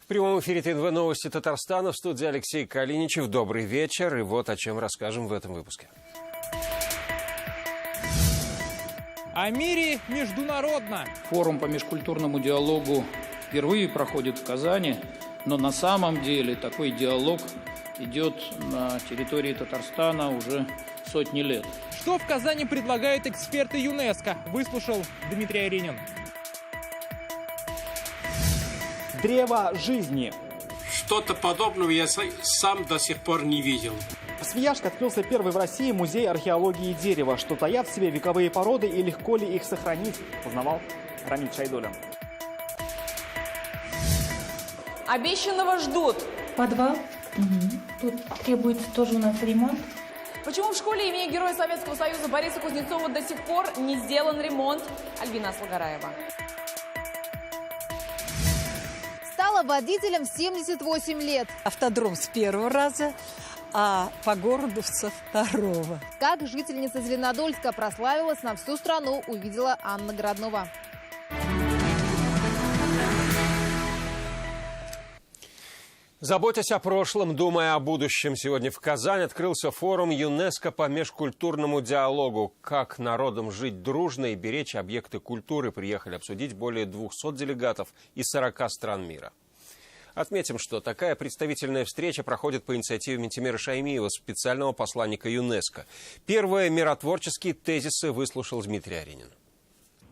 В прямом эфире ТНВ новости Татарстана, в студии Алексей Калиничев. Добрый вечер, и вот о чем расскажем в этом выпуске. О мире международно. Форум по межкультурному диалогу впервые проходит в Казани, но на самом деле такой диалог идет на территории Татарстана уже сотни лет. Что в Казани предлагают эксперты ЮНЕСКО, выслушал Дмитрий Аринин. Древо жизни. Что-то подобного я сам до сих пор не видел. В Свияжске открылся первый в России музей археологии дерева. Что таят в себе вековые породы и легко ли их сохранить, познавал Рамиль Шайдуллин. Обещанного ждут. Подвал. Тут требуется тоже у нас ремонт. Почему в школе имени Героя Советского Союза Бориса Кузнецова до сих пор не сделан ремонт? Альбина Аслагараева. Стала водителем в 78 лет. Автодром с первого раза, а по городу со второго. Как жительница Зеленодольска прославилась на всю страну, увидела Анна Городнова. Заботясь о прошлом, думая о будущем, сегодня в Казани открылся форум ЮНЕСКО по межкультурному диалогу. Как народам жить дружно и беречь объекты культуры приехали обсудить более 200 делегатов из 40 стран мира. Отметим, что такая представительная встреча проходит по инициативе Минтимира Шаймиева, специального посланника ЮНЕСКО. Первые миротворческие тезисы выслушал Дмитрий Аринин.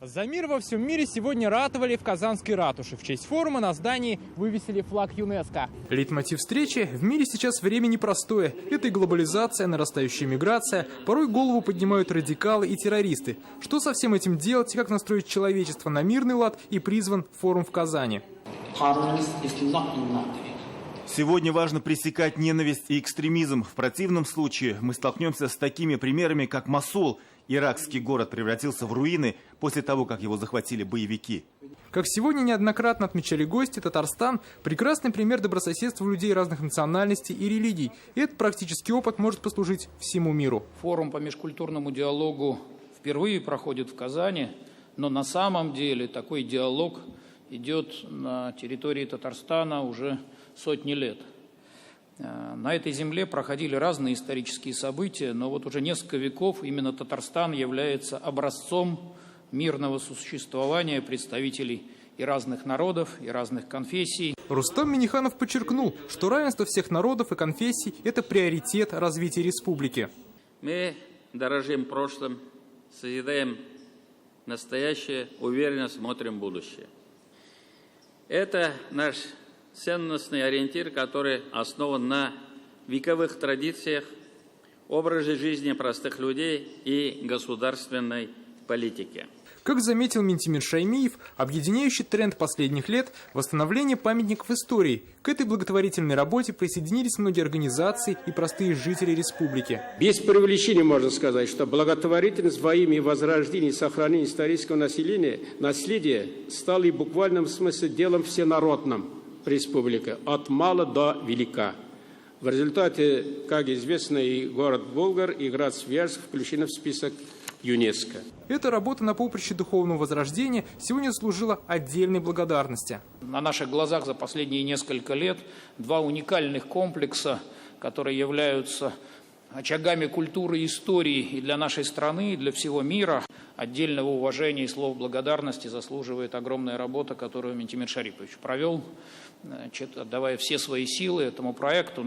За мир во всем мире сегодня ратовали в Казанской ратуше. В честь форума на здании вывесили флаг ЮНЕСКО. Лейтмотив встречи: в мире сейчас время непростое. Это и глобализация, нарастающая миграция. Порой голову поднимают радикалы и террористы. Что со всем этим делать и как настроить человечество на мирный лад, и призван форум в Казани. Сегодня важно пресекать ненависть и экстремизм. В противном случае мы столкнемся с такими примерами, как Мосул. Иракский город превратился в руины после того, как его захватили боевики. Как сегодня неоднократно отмечали гости, Татарстан – прекрасный пример добрососедства людей разных национальностей и религий. И этот практический опыт может послужить всему миру. Форум по межкультурному диалогу впервые проходит в Казани, но на самом деле такой диалог идет на территории Татарстана уже сотни лет. На этой земле проходили разные исторические события, но вот уже несколько веков именно Татарстан является образцом мирного существования представителей и разных народов, и разных конфессий. Рустам Минниханов подчеркнул, что равенство всех народов и конфессий – это приоритет развития республики. Мы дорожим прошлым, созидаем настоящее, уверенно смотрим в будущее. Это наш ценностный ориентир, который основан на вековых традициях, образе жизни простых людей и государственной политике. Как заметил Минтимир Шаймиев, объединяющий тренд последних лет – восстановление памятников истории. К этой благотворительной работе присоединились многие организации и простые жители республики. Без преувеличения можно сказать, что благотворительность во имя возрождения и сохранения исторического наследия стала и в буквальном смысле делом всенародным республики, от мала до велика. В результате, как известно, и город Болгар, и град Свияжск включены в список ЮНЕСКО. Эта работа на поприще духовного возрождения сегодня заслужила отдельной благодарности. На наших глазах за последние несколько лет два уникальных комплекса, которые являются очагами культуры и истории и для нашей страны, и для всего мира. Отдельного уважения и слов благодарности заслуживает огромная работа, которую Минтимир Шарипович провел, отдавая все свои силы этому проекту.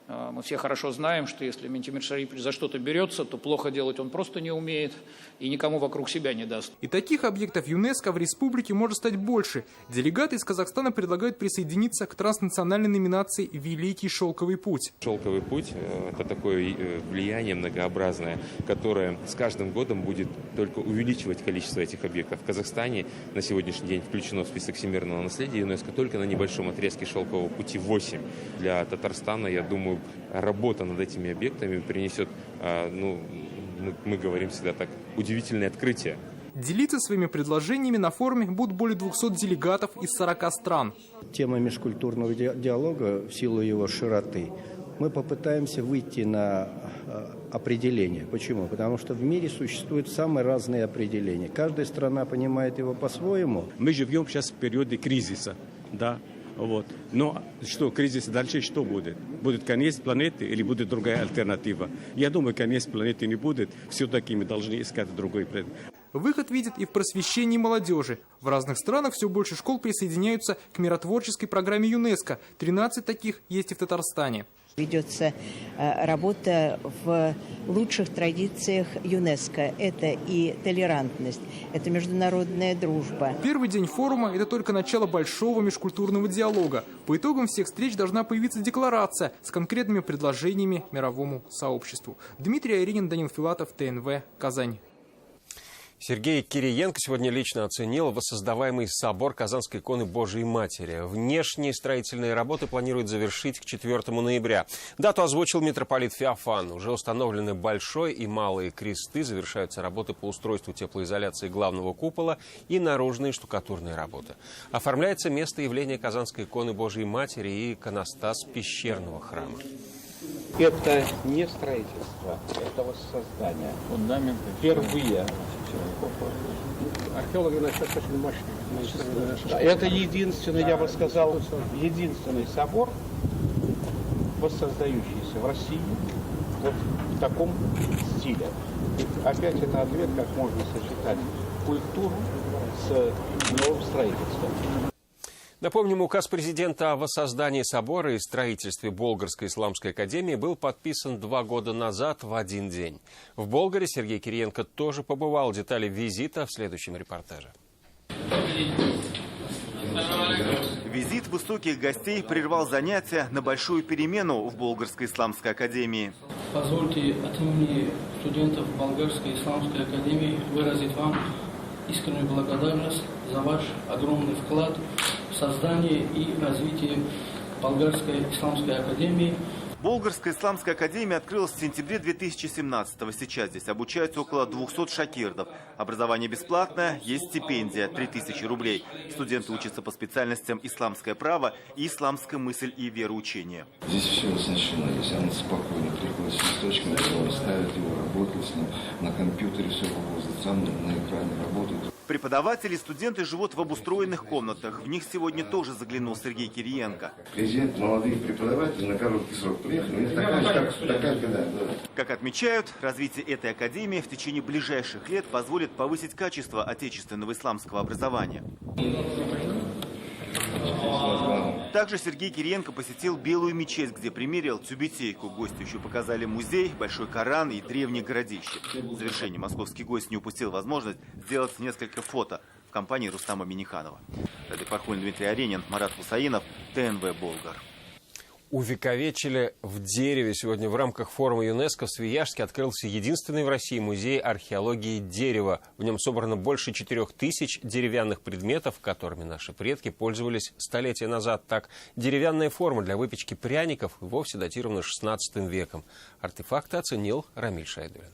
Мы все хорошо знаем, что если Минтимир Шарипович за что-то берется, то плохо делать он просто не умеет и никому вокруг себя не даст. И таких объектов ЮНЕСКО в республике может стать больше. Делегаты из Казахстана предлагают присоединиться к транснациональной номинации «Великий шелковый путь». Шелковый путь – это такое влияние многообразное, которое с каждым годом будет только увеличивать количество этих объектов. В Казахстане на сегодняшний день включено в список всемирного наследия ЮНЕСКО только на небольшом отрезке шелкового пути 8. Для Татарстана, я думаю, работа над этими объектами принесет, мы говорим всегда так, удивительное открытие. Делиться своими предложениями на форуме будут более 200 делегатов из 40 стран. Тема межкультурного диалога в силу его широты. Мы попытаемся выйти на определение. Почему? Потому что в мире существуют самые разные определения. Каждая страна понимает его по-своему. Мы живем сейчас в периоде кризиса, да. Вот. Но что, кризис дальше что будет? Будет конец планеты или будет другая альтернатива? Я думаю, конец планеты не будет. Все-таки мы должны искать другой предмет. Выход видят и в просвещении молодежи. В разных странах все больше школ присоединяются к миротворческой программе ЮНЕСКО. 13 таких есть и в Татарстане. Ведется работа в лучших традициях ЮНЕСКО. Это и толерантность, это международная дружба. Первый день форума – это только начало большого межкультурного диалога. По итогам всех встреч должна появиться декларация с конкретными предложениями мировому сообществу. Дмитрий Аринин, Данил Филатов, ТНВ, Казань. Сергей Кириенко сегодня лично оценил воссоздаваемый собор Казанской иконы Божией Матери. Внешние строительные работы планируют завершить к 4 ноября. Дату озвучил митрополит Феофан. Уже установлены большой и малые кресты, завершаются работы по устройству теплоизоляции главного купола и наружные штукатурные работы. Оформляется место явления Казанской иконы Божией Матери и иконостас пещерного храма. Это не строительство, это воссоздание. Фундаменты. Впервые. Археологи насчет очень мощных. Это единственный, я бы сказал, единственный собор, воссоздающийся в России вот в таком стиле. Опять это ответ, как можно сочетать культуру с новым строительством. Напомним, указ президента о воссоздании собора и строительстве Болгарской исламской академии был подписан 2 года назад в один день. В Болгаре Сергей Кириенко тоже побывал. Детали визита в следующем репортаже. Визит высоких гостей прервал занятия на большую перемену в Болгарской исламской академии. Позвольте от имени студентов Болгарской исламской академии выразить вам искреннюю благодарность за ваш огромный вклад в создание и развитие Болгарской исламской академии. Болгарская исламская академия открылась в сентябре 2017-го. Сейчас здесь обучаются около 200 шакирдов. Образование бесплатное, есть стипендия 3000 рублей. Студенты учатся по специальностям исламское право и исламская мысль и вероучение. Здесь все оснащено, здесь оно спокойно приходит с листочком, ставят его, работают с ним. На компьютере все вывозят, сам на экране работают. Преподаватели и студенты живут в обустроенных комнатах. В них сегодня тоже заглянул Сергей Кириенко. Президент, молодые преподаватели на короткий срок приехали. Как отмечают, развитие этой академии в течение ближайших лет позволит повысить качество отечественного исламского образования. Также Сергей Кириенко посетил Белую мечеть, где примерил тюбетейку. Гостю еще показали музей, Большой Коран и древнее городище. В завершении московский гость не упустил возможность сделать несколько фото в компании Рустама Миниханова. Ради Пархунин, Дмитрий Аренин, Марат Хусаинов, ТНВ Болгар. Увековечили в дереве. Сегодня в рамках форума ЮНЕСКО в Свияжске открылся единственный в России музей археологии дерева. В нем собрано больше 4000 деревянных предметов, которыми наши предки пользовались столетия назад. Так, деревянная форма для выпечки пряников вовсе датирована XVI веком. Артефакты оценил Рамиль Шайдулин.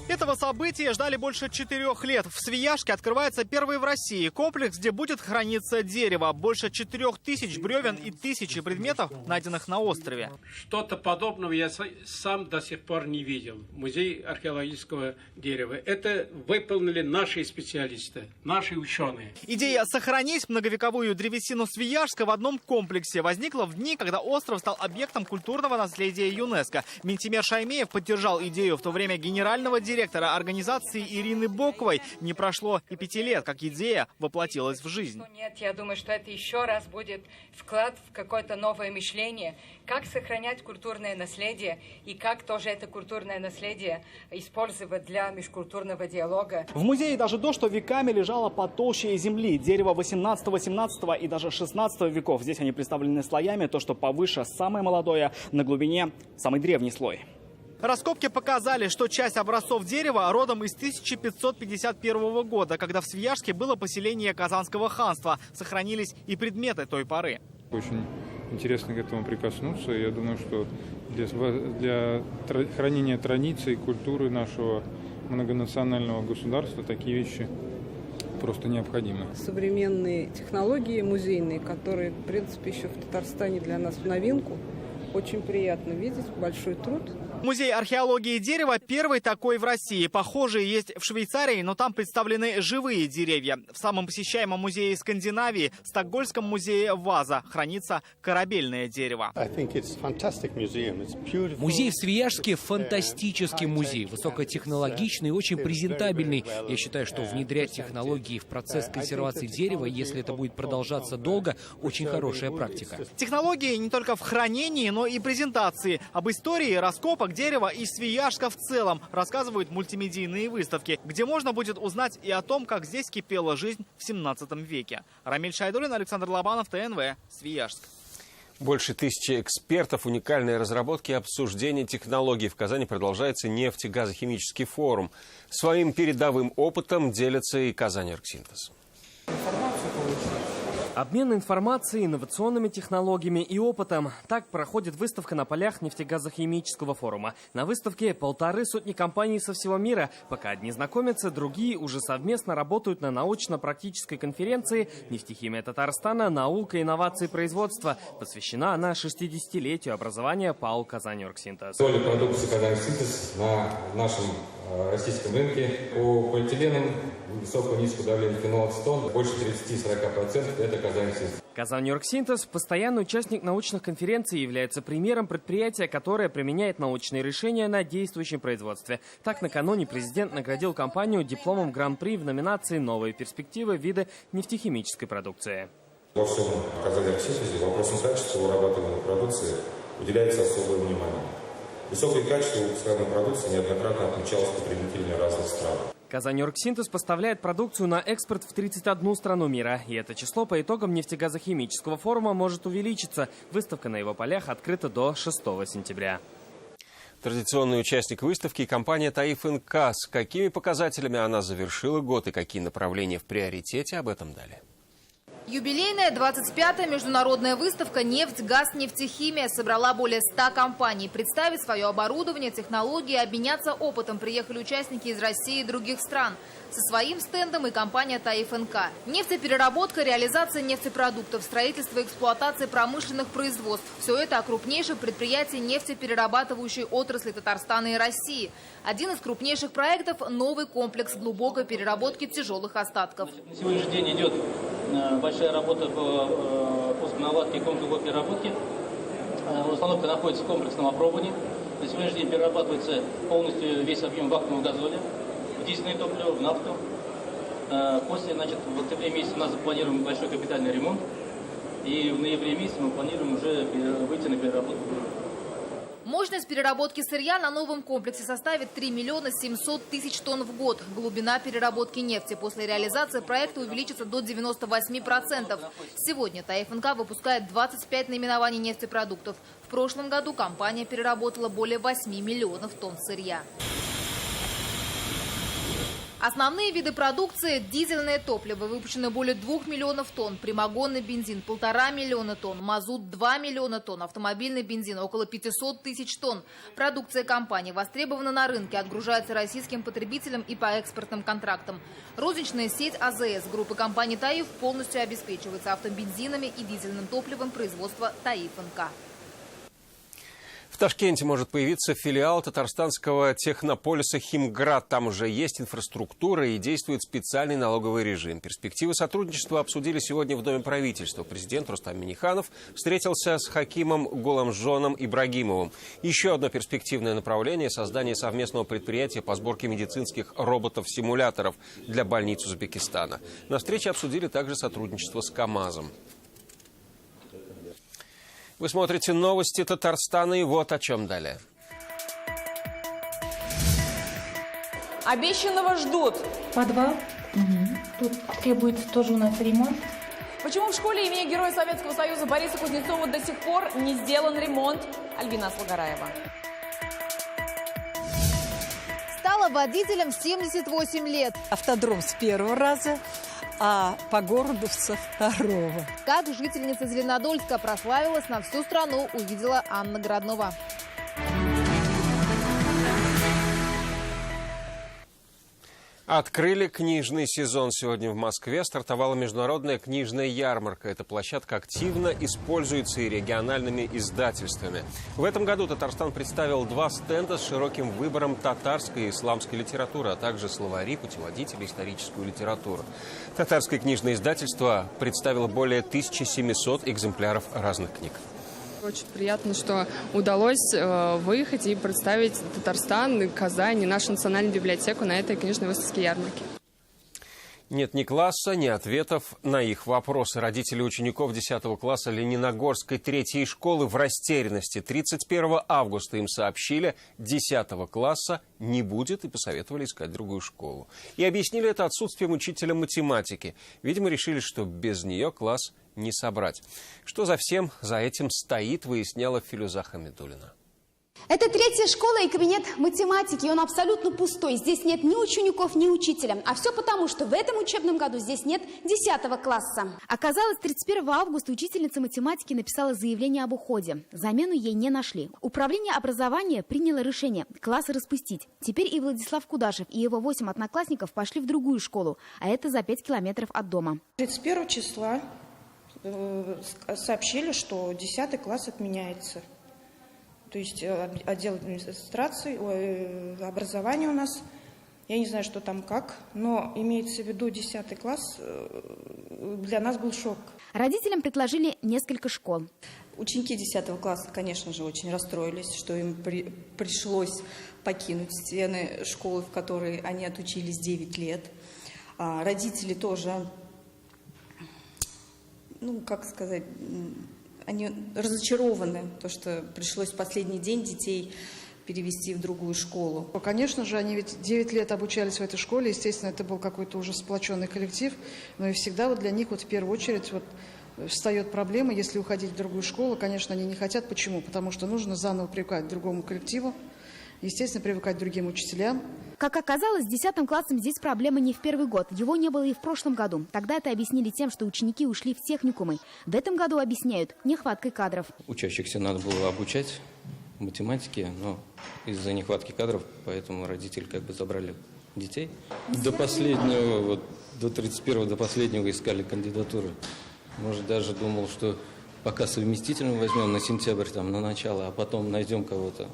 Этого события ждали больше 4 лет. В Свияжске открывается первый в России комплекс, где будет храниться дерево. Больше 4000 бревен и 1000 предметов, найденных на острове. Что-то подобного я сам до сих пор не видел. Музей археологического дерева. Это выполнили наши специалисты, наши ученые. Идея сохранить многовековую древесину Свияжска в одном комплексе возникла в дни, когда остров стал объектом культурного наследия ЮНЕСКо. Ментимер Шаймеев поддержал идею, в то время генерального директора организации Ирины Боковой не прошло и 5 лет, как идея воплотилась в жизнь. Нет, я думаю, что это еще раз будет вклад в какое-то новое мышление, как сохранять культурное наследие и как тоже это культурное наследие использовать для межкультурного диалога. В музее даже то, что веками лежало потолще земли. Дерево 18, 17 и даже 16 веков. Здесь они представлены слоями. То, что повыше самое молодое, на глубине самый древний слой. Раскопки показали, что часть образцов дерева родом из 1551 года, когда в Свияжске было поселение Казанского ханства. Сохранились и предметы той поры. Очень интересно к этому прикоснуться. Я думаю, что для хранения традиций, культуры нашего многонационального государства такие вещи просто необходимы. Современные технологии музейные, которые, в принципе, еще в Татарстане для нас в новинку, очень приятно видеть, большой труд. Музей археологии дерева первый такой в России. Похожие есть в Швейцарии, но там представлены живые деревья. В самом посещаемом музее Скандинавии, Стокгольмском музее ваза, хранится корабельное дерево. Музей в Свияжске – фантастический музей, высокотехнологичный и очень презентабельный. Я считаю, что внедрять технологии в процесс консервации дерева, если это будет продолжаться долго, очень хорошая практика. Технологии не только в хранении, но и презентации. Об истории раскопок дерева и Свияжска в целом рассказывают мультимедийные выставки, где можно будет узнать и о том, как здесь кипела жизнь в 17 веке. Рамиль Шайдуллин, Александр Лобанов, ТНВ, Свияжск. Больше 1000 экспертов, уникальные разработки и обсуждение технологий. В Казани продолжается нефтегазохимический форум. Своим передовым опытом делится и Казань-Оргсинтез. Обмен информацией, инновационными технологиями и опытом. Так проходит выставка на полях нефтегазохимического форума. На выставке 150 компаний со всего мира. Пока одни знакомятся, другие уже совместно работают на научно-практической конференции «Нефтехимия Татарстана. Наука, инновации, производства». Посвящена она 60-летию образования ПАО «Казань-Оргсинтез». Доля продукции «Казань-Оргсинтез» на нашем российском рынке по полиэтиленам высокого низкого давления фенол ацетон больше 30-40% это «Казань-Оргсинтез». «Казань-Оргсинтез» – постоянный участник научных конференций, является примером предприятия, которое применяет научные решения на действующем производстве. Так, накануне президент наградил компанию дипломом Гран-при в номинации «Новые перспективы виды нефтехимической продукции». Во всем «Казань-Оргсинтезе» вопросам качества вырабатываемой продукции уделяется особое внимание. Высокое качество выпускаемой продукции неоднократно отмечалось потребителями разных стран. «Казань-Оргсинтез» поставляет продукцию на экспорт в 31 страну мира. И это число по итогам нефтегазохимического форума может увеличиться. Выставка на его полях открыта до 6 сентября. Традиционный участник выставки – компания «Таиф НК». С какими показателями она завершила год и какие направления в приоритете, об этом далее. Юбилейная 25-я международная выставка «Нефть, газ, нефтехимия» собрала более 100 компаний. Представить свое оборудование, технологии, обменяться опытом приехали участники из России и других стран. Со своим стендом и компания «Таиф НК». Нефтепереработка, реализация нефтепродуктов, строительство и эксплуатация промышленных производств. Все это о крупнейшем предприятии нефтеперерабатывающей отрасли Татарстана и России. Один из крупнейших проектов – новый комплекс глубокой переработки тяжелых остатков. На сегодняшний день идет большая работа по пусконаладке и комплексной переработке. Установка находится в комплексном опробовании. На сегодняшний день перерабатывается полностью весь объем вакуумного газоля, в дизельное топливо, в нафту. После, в октябре месяце у нас запланирован большой капитальный ремонт. И в ноябре месяце мы планируем уже выйти на переработку. Мощность переработки сырья на новом комплексе составит 3 миллиона 700 тысяч тонн в год. Глубина переработки нефти после реализации проекта увеличится до 98%. Сегодня «Таиф НК» выпускает 25 наименований нефтепродуктов. В прошлом году компания переработала более 8 миллионов тонн сырья. Основные виды продукции – дизельное топливо, выпущено более 2 миллионов тонн, прямогонный бензин – 1,5 миллиона тонн, мазут – 2 миллиона тонн, автомобильный бензин – около 500 тысяч тонн. Продукция компании востребована на рынке, отгружается российским потребителям и по экспортным контрактам. Розничная сеть АЗС группы компании «Таиф» полностью обеспечивается автобензинами и дизельным топливом производства «Таиф НК». В Ташкенте может появиться филиал татарстанского технополиса «Химград». Там уже есть инфраструктура и действует специальный налоговый режим. Перспективы сотрудничества обсудили сегодня в Доме правительства. Президент Рустам Минниханов встретился с Хакимом Гуламжоном Ибрагимовым. Еще одно перспективное направление – создание совместного предприятия по сборке медицинских роботов-симуляторов для больниц Узбекистана. На встрече обсудили также сотрудничество с КАМАЗом. Вы смотрите новости Татарстана, и вот о чем далее. Обещанного ждут. Подвал. Тут требуется тоже у нас ремонт. Почему в школе имени Героя Советского Союза Бориса Кузнецова до сих пор не сделан ремонт? Альбина Слугараева. Стала водителем в 78 лет. Автодром с первого раза, а по городу со второго. Как жительница Зеленодольска прославилась на всю страну, увидела Анна Городнова. Открыли книжный сезон. Сегодня в Москве стартовала международная книжная ярмарка. Эта площадка активно используется и региональными издательствами. В этом году Татарстан представил 2 стенда с широким выбором татарской и исламской литературы, а также словари, путеводители, историческую литературу. Татарское книжное издательство представило более 1700 экземпляров разных книг. Очень приятно, что удалось выехать и представить Татарстан, Казань и нашу национальную библиотеку на этой книжной выставке ярмарки. Нет ни класса, ни ответов на их вопросы. Родители учеников 10 класса Лениногорской 3-й школы в растерянности. 31 августа им сообщили, 10 класса не будет, и посоветовали искать другую школу. И объяснили это отсутствием учителя математики. Видимо, решили, что без нее класс не собрать. Что за всем за этим стоит, выясняла Филюза Хамидуллина. Это 3-я школа и кабинет математики, и он абсолютно пустой. Здесь нет ни учеников, ни учителя. А все потому, что в этом учебном году здесь нет 10 класса. Оказалось, 31 августа учительница математики написала заявление об уходе. Замену ей не нашли. Управление образования приняло решение классы распустить. Теперь и Владислав Кудашев, и его 8 одноклассников пошли в другую школу, а это за 5 километров от дома. 31 числа сообщили, что 10 класс отменяется. То есть отдел администрации, образования у нас, я не знаю, что там как, но имеется в виду 10 класс, для нас был шок. Родителям предложили несколько школ. Ученики 10 класса, конечно же, очень расстроились, что им пришлось покинуть стены школы, в которой они отучились 9 лет. Родители тоже, как сказать, они разочарованы, то, что пришлось в последний день детей перевести в другую школу. Конечно же, они ведь 9 лет обучались в этой школе, естественно, это был какой-то уже сплоченный коллектив, но и всегда для них в первую очередь встает проблема, если уходить в другую школу, конечно, они не хотят. Почему? Потому что нужно заново привыкать к другому коллективу, естественно, привыкать к другим учителям. Как оказалось, с 10 классом здесь проблема не в первый год. Его не было и в прошлом году. Тогда это объяснили тем, что ученики ушли в техникумы. В этом году объясняют нехваткой кадров. Учащихся надо было обучать математике, но из-за нехватки кадров, поэтому родители забрали детей. До последнего, до 31-го, до последнего искали кандидатуры. Может, даже думал, что пока совместительным возьмем на сентябрь, на начало, а потом найдем кого-то.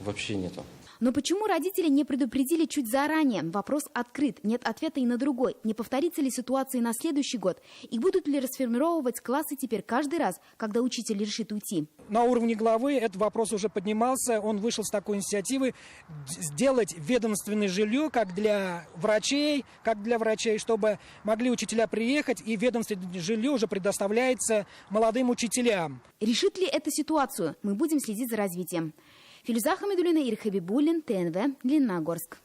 Вообще нету. Но почему родители не предупредили чуть заранее? Вопрос открыт. Нет ответа и на другой. Не повторится ли ситуация на следующий год? И будут ли расформировать классы теперь каждый раз, когда учитель решит уйти? На уровне главы этот вопрос уже поднимался. Он вышел с такой инициативы сделать ведомственное жилье как для врачей, чтобы могли учителя приехать, и ведомственное жилье уже предоставляется молодым учителям. Решит ли эту ситуацию? Мы будем следить за развитием. Филюза Хамидуллина, Игорь Хабибуллин, ТНВ, Лениногорск.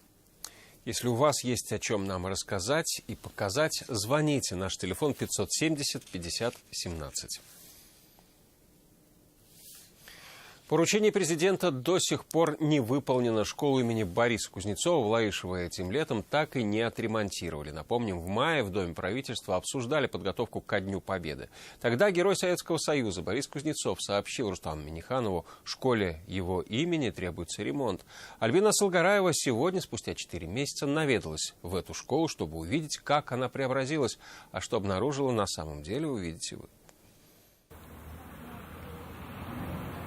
Если у вас есть о чем нам рассказать и показать, звоните. Наш телефон 570 50 17. Поручение президента до сих пор не выполнено. Школу имени Бориса Кузнецова в Лаишево этим летом так и не отремонтировали. Напомним, в мае в Доме правительства обсуждали подготовку ко Дню Победы. Тогда герой Советского Союза Борис Кузнецов сообщил Рустаму Минниханову, школе его имени требуется ремонт. Альбина Салгараева сегодня, спустя 4 месяца, наведалась в эту школу, чтобы увидеть, как она преобразилась. А что обнаружила на самом деле, увидите вы.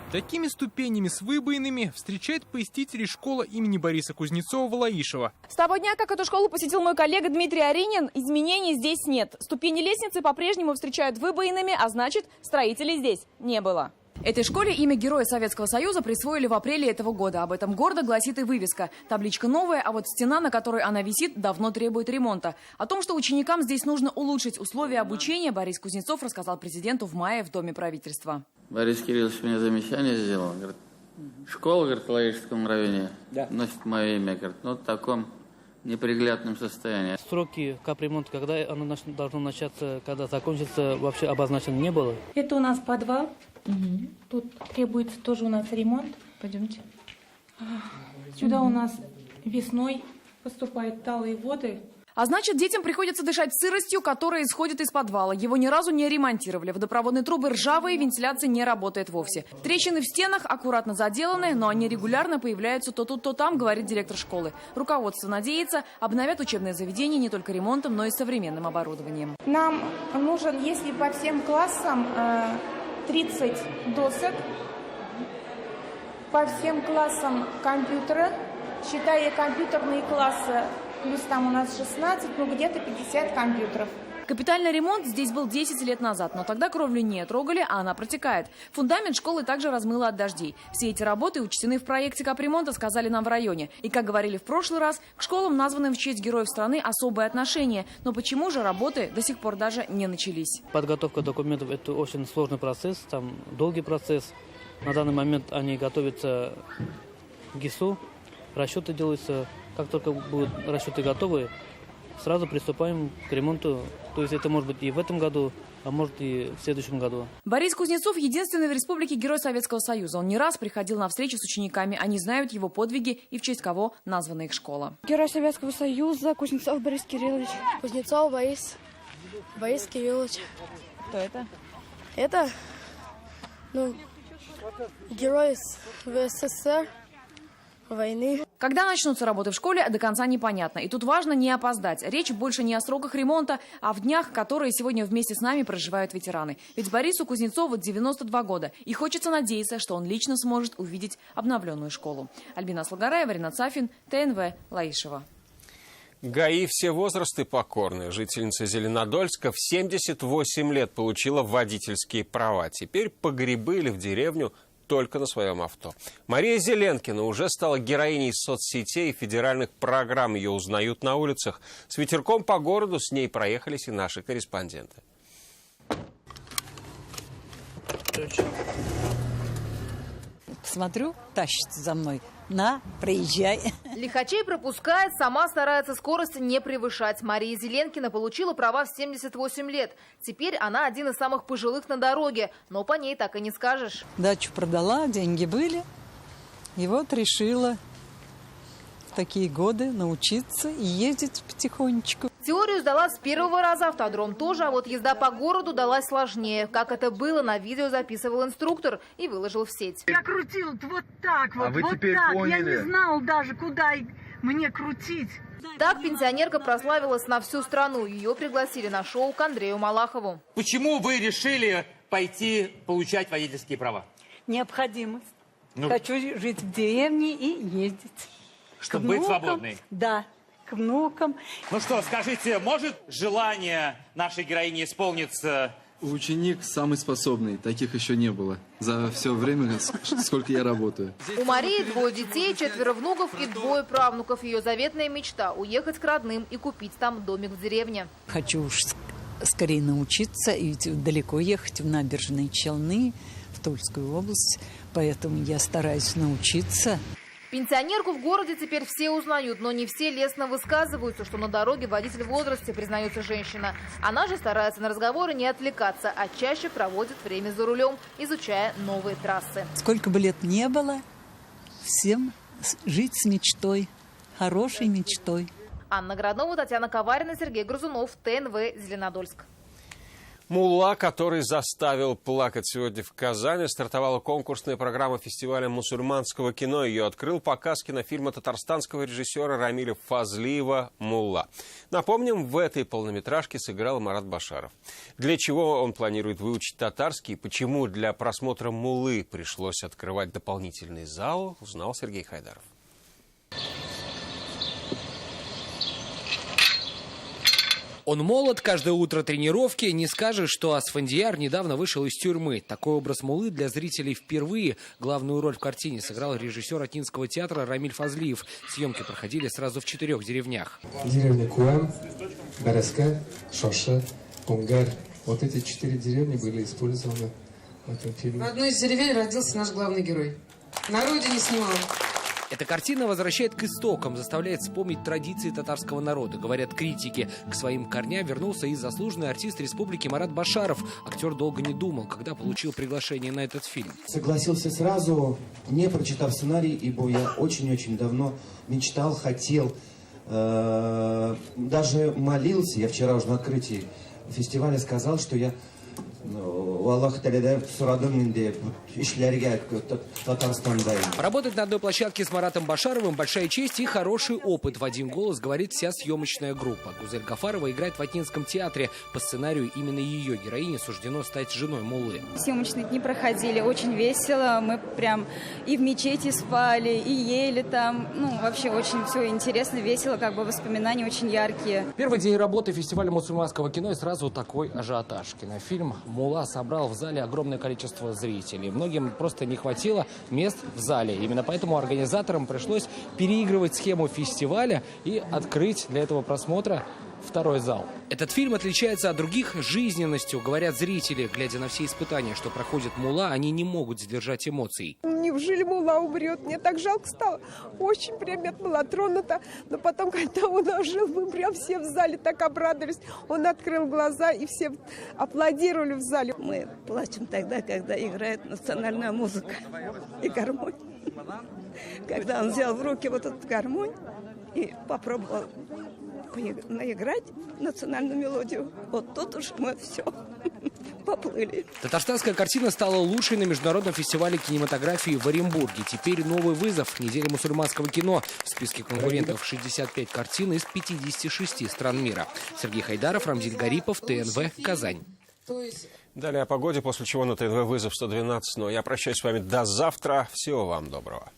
Такими ступенями с выбоинами встречает посетителей школа имени Бориса Кузнецова в Лаишево. С того дня, как эту школу посетил мой коллега Дмитрий Аринин, изменений здесь нет. Ступени лестницы по-прежнему встречают выбоинами, а значит, строителей здесь не было. Этой школе имя Героя Советского Союза присвоили в апреле этого года. Об этом гордо гласит и вывеска. Табличка новая, а вот стена, на которой она висит, давно требует ремонта. О том, что ученикам здесь нужно улучшить условия обучения, Борис Кузнецов рассказал президенту в мае в Доме правительства. Борис Кириллович мне замечание сделал. Говорит, школа, в Лаишевском районе носит мое имя. Говорит, в таком неприглядном состоянии. Сроки капремонта, когда оно должно начаться, когда закончится, вообще обозначено не было. Это у нас подвал. Тут требуется тоже у нас ремонт. Пойдемте. Сюда у нас весной поступают талые воды. А значит, детям приходится дышать сыростью, которая исходит из подвала. Его ни разу не ремонтировали. Водопроводные трубы ржавые, вентиляция не работает вовсе. Трещины в стенах аккуратно заделаны, но они регулярно появляются то тут, то там, говорит директор школы. Руководство надеется, обновят учебное заведение не только ремонтом, но и современным оборудованием. Нам нужен, если по всем классам, 30 досок, по всем классам компьютеры, считая компьютерные классы, плюс там у нас 16, ну где-то 50 компьютеров. Капитальный ремонт здесь был 10 лет назад, но тогда кровлю не трогали, а она протекает. Фундамент школы также размыло от дождей. Все эти работы учтены в проекте капремонта, сказали нам в районе. И, как говорили в прошлый раз, к школам, названным в честь героев страны, особое отношение. Но почему же работы до сих пор даже не начались? Подготовка документов – это очень сложный процесс, там долгий процесс. На данный момент они готовятся к ГИСу, расчеты делаются. Как только будут расчеты готовы, сразу приступаем к ремонту. То есть это может быть и в этом году, а может и в следующем году. Борис Кузнецов – единственный в республике герой Советского Союза. Он не раз приходил на встречи с учениками. Они знают его подвиги и в честь кого названа их школа. Герой Советского Союза Кузнецов Борис Кириллович. Кузнецов Борис Кириллович. Кто это? Это, герой СССР. Войны. Когда начнутся работы в школе, до конца непонятно. И тут важно не опоздать. Речь больше не о сроках ремонта, а в днях, которые сегодня вместе с нами проживают ветераны. Ведь Борису Кузнецову 92 года. И хочется надеяться, что он лично сможет увидеть обновленную школу. Альбина Слугараева, Ринат Сафин, ТНВ, Лаишева. ГАИ все возрасты покорны. Жительница Зеленодольска в 78 лет получила водительские права. Теперь погребыли в деревню только на своем авто. Мария Зеленкина уже стала героиней соцсетей и федеральных программ. Ее узнают на улицах. С ветерком по городу с ней проехались и наши корреспонденты. Смотрю, тащится за мной. На, проезжай. Лихачей пропускает, сама старается скорость не превышать. Мария Зеленкина получила права в 78 лет. Теперь она один из самых пожилых на дороге, но по ней так и не скажешь. Дачу продала, деньги были. И вот решила в такие годы научиться и ездить потихонечку. Теорию сдала с первого раза, автодром тоже, а вот езда по городу далась сложнее. Как это было, на видео записывал инструктор и выложил в сеть. Я крутила вот так вот, вы вот теперь так. Поняли. Я не знала даже, куда мне крутить. Так пенсионерка прославилась на всю страну. Ее пригласили на шоу к Андрею Малахову. Почему вы решили пойти получать водительские права? Необходимость. Хочу жить в деревне и ездить. Чтобы быть свободной? Да. К внукам. Ну что, скажите, может желание нашей героини исполниться? Ученик самый способный, таких еще не было за все время, сколько я работаю. У Марии 2 детей, 4 внуков и 2 правнуков. Ее заветная мечта – уехать к родным и купить там домик в деревне. Хочу уж скорее научиться, и далеко ехать в Набережные Челны, в Тульскую область, поэтому я стараюсь научиться. Пенсионерку в городе теперь все узнают, но не все лестно высказываются, что на дороге водитель в возрасте, признается женщина. Она же старается на разговоры не отвлекаться, а чаще проводит время за рулем, изучая новые трассы. Сколько бы лет не было, всем жить с мечтой, хорошей мечтой. Анна Граднова, Татьяна Коварина, Сергей Грызунов, ТНВ, Зеленодольск. Мулла, который заставил плакать сегодня в Казани, стартовала конкурсная программа фестиваля мусульманского кино. Ее открыл показ кинофильма татарстанского режиссера Рамиля Фазлиева «Мулла». Напомним, в этой полнометражке сыграл Марат Башаров. Для чего он планирует выучить татарский и почему для просмотра «Муллы» пришлось открывать дополнительный зал, узнал Сергей Хайдаров. Он молод, каждое утро тренировки. Не скажешь, что Асфандияр недавно вышел из тюрьмы. Такой образ Муллы для зрителей впервые. Главную роль в картине сыграл режиссер Атинского театра Рамиль Фазлиев. Съемки проходили сразу в 4 деревнях. Деревня Куам, Береска, Шоша, Кунгар. Вот эти 4 деревни были использованы в этом фильме. В одной из деревень родился наш главный герой. На родине снимал. Эта картина возвращает к истокам, заставляет вспомнить традиции татарского народа, говорят критики. К своим корням вернулся и заслуженный артист республики Марат Башаров. Актер долго не думал, когда получил приглашение на этот фильм. Согласился сразу, не прочитав сценарий, ибо я очень-очень давно мечтал, хотел даже молился. Я вчера уже на открытии фестиваля сказал, что я Работать на одной площадке с Маратом Башаровым – большая честь и хороший опыт. В один голос говорит вся съемочная группа. Гузель Гафарова играет в Атнинском театре. По сценарию именно ее героине суждено стать женой муллы. Съемочные дни проходили очень весело. Мы прям и в мечети спали, и ели там. Вообще очень все интересно, весело, воспоминания очень яркие. Первый день работы фестиваля мусульманского кино и сразу такой ажиотаж. Кинофильм «Мулла» собрал в зале огромное количество зрителей. Многим просто не хватило мест в зале. Именно поэтому организаторам пришлось переигрывать схему фестиваля и открыть для этого просмотра второй зал. Этот фильм отличается от других жизненностью, говорят зрители. Глядя на все испытания, что проходит Мулла, они не могут сдержать эмоций. Неужели Мулла умрет? Мне так жалко стало. Очень прям я была тронута. Но потом, когда он ожил, мы прям все в зале так обрадовались. Он открыл глаза, и все аплодировали в зале. Мы плачем тогда, когда играет национальная музыка и гармонь. Когда он взял в руки вот этот гармонь и попробовал наиграть национальную мелодию, вот тут уж мы все поплыли. Татарстанская картина стала лучшей на международном фестивале кинематографии в Оренбурге. Теперь новый вызов – неделя мусульманского кино. В списке конкурентов 65 картин из 56 стран мира. Сергей Хайдаров, Рамзиль Гарипов, ТНВ, Казань. Далее о погоде, после чего на ТНВ вызов 112. Но я прощаюсь с вами до завтра. Всего вам доброго.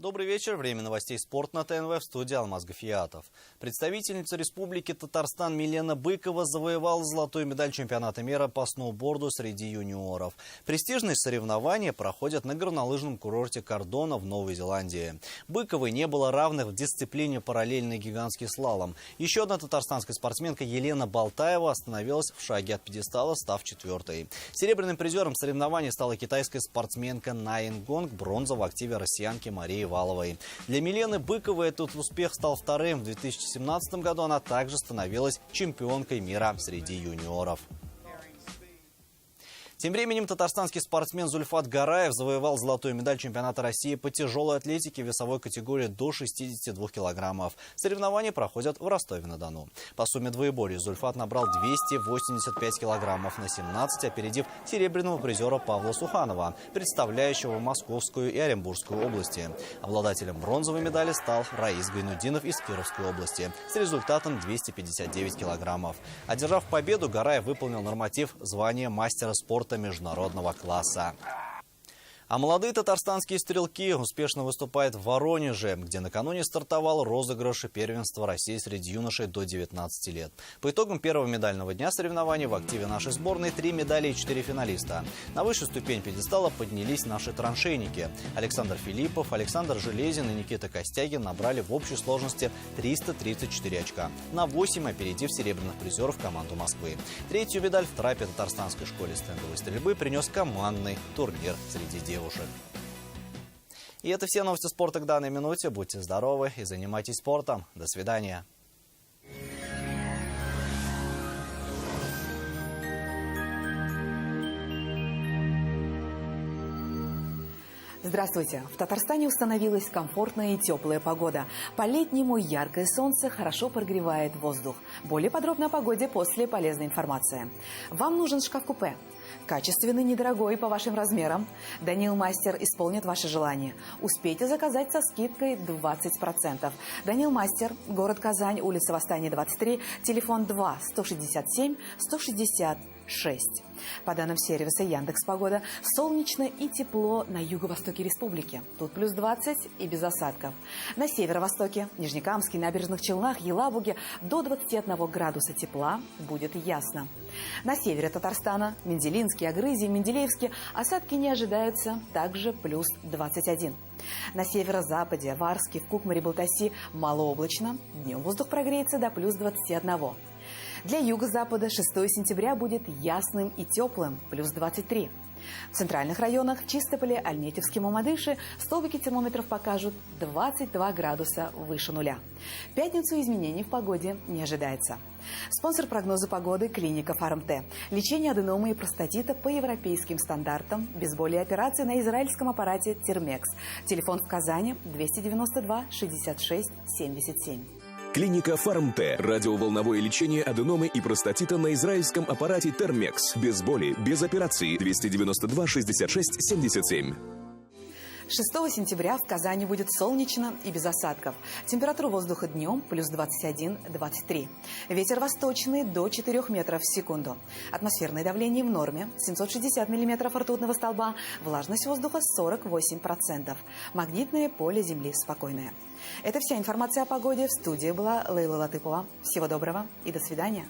Добрый вечер. Время новостей «Спорт» на ТНВ, в студии Алмаз Гафиятов. Представительница Республики Татарстан Милена Быкова завоевала золотую медаль чемпионата мира по сноуборду среди юниоров. Престижные соревнования проходят на горнолыжном курорте Кордона в Новой Зеландии. Быковой не было равных в дисциплине параллельный гигантский слалом. Еще одна татарстанская спортсменка Елена Балтаева остановилась в шаге от пьедестала, став 4-й. Серебряным призером соревнований стала китайская спортсменка Наин Гонг, бронза в активе россиянки Марии Валовой. Для Милены Быковой этот успех стал вторым. В 2017 году она также становилась чемпионкой мира среди юниоров. Тем временем татарстанский спортсмен Зульфат Гараев завоевал золотую медаль чемпионата России по тяжелой атлетике в весовой категории до 62 килограммов. Соревнования проходят в Ростове-на-Дону. По сумме двоеборья Зульфат набрал 285 килограммов на 17, опередив серебряного призера Павла Суханова, представляющего Московскую и Оренбургскую области. Обладателем бронзовой медали стал Раис Гайнудинов из Кировской области с результатом 259 килограммов. Одержав победу, Гараев выполнил норматив звания мастера спорта международного класса. А молодые татарстанские стрелки успешно выступают в Воронеже, где накануне стартовал розыгрыш первенства России среди юношей до 19 лет. По итогам первого медального дня соревнований в активе нашей сборной 3 медали и 4 финалиста. На высшую ступень пьедестала поднялись наши траншейники. Александр Филиппов, Александр Железин и Никита Костягин набрали в общей сложности 334 очка. На 8 опередив серебряных призеров команду Москвы. Третью медаль в трапе татарстанской школе стендовой стрельбы принес командный турнир среди девушек. И это все новости спорта к данной минуте. Будьте здоровы и занимайтесь спортом. До свидания. Здравствуйте! В Татарстане установилась комфортная и теплая погода. По-летнему яркое солнце хорошо прогревает воздух. Более подробно о погоде после полезной информации. Вам нужен шкаф-купе? Качественный, недорогой, по вашим размерам. Данил Мастер исполнит ваше желание. Успейте заказать со скидкой 20%. Данил Мастер, город Казань, улица Восстания, 23, телефон 2 167 166. По данным сервиса Яндекс.Погода, солнечно и тепло на юго-востоке республики. Тут плюс 20 и без осадков. На северо-востоке, Нижнекамске, Набережных Челнах, Елабуге до 21 градуса тепла будет ясно. На севере Татарстана, Менделинске, Агрызе, Менделеевске осадки не ожидаются, также плюс 21. На северо-западе, в Арске, в Кукмаре, Балтаси малооблачно. Днем воздух прогреется до плюс 21. Для юго-запада 6 сентября будет ясным и теплым, плюс 23. В центральных районах Чистополе, Альметьевске, Мамадыше столбики термометров покажут 22 градуса выше нуля. В пятницу изменений в погоде не ожидается. Спонсор прогноза погоды – клиника Фармте. Лечение аденомы и простатита по европейским стандартам, без боли и операции на израильском аппарате Термекс. Телефон в Казани 292 66 77. Клиника Фармте. Радиоволновое лечение аденомы и простатита на израильском аппарате Термекс. Без боли, без операции. 292 66 77. 6 сентября в Казани будет солнечно и без осадков. Температура воздуха днем плюс 21-23. Ветер восточный до 4 метров в секунду. Атмосферное давление в норме 760 миллиметров ртутного столба. Влажность воздуха 48%. Магнитное поле Земли спокойное. Это вся информация о погоде. В студии была Лейла Латыпова. Всего доброго и до свидания.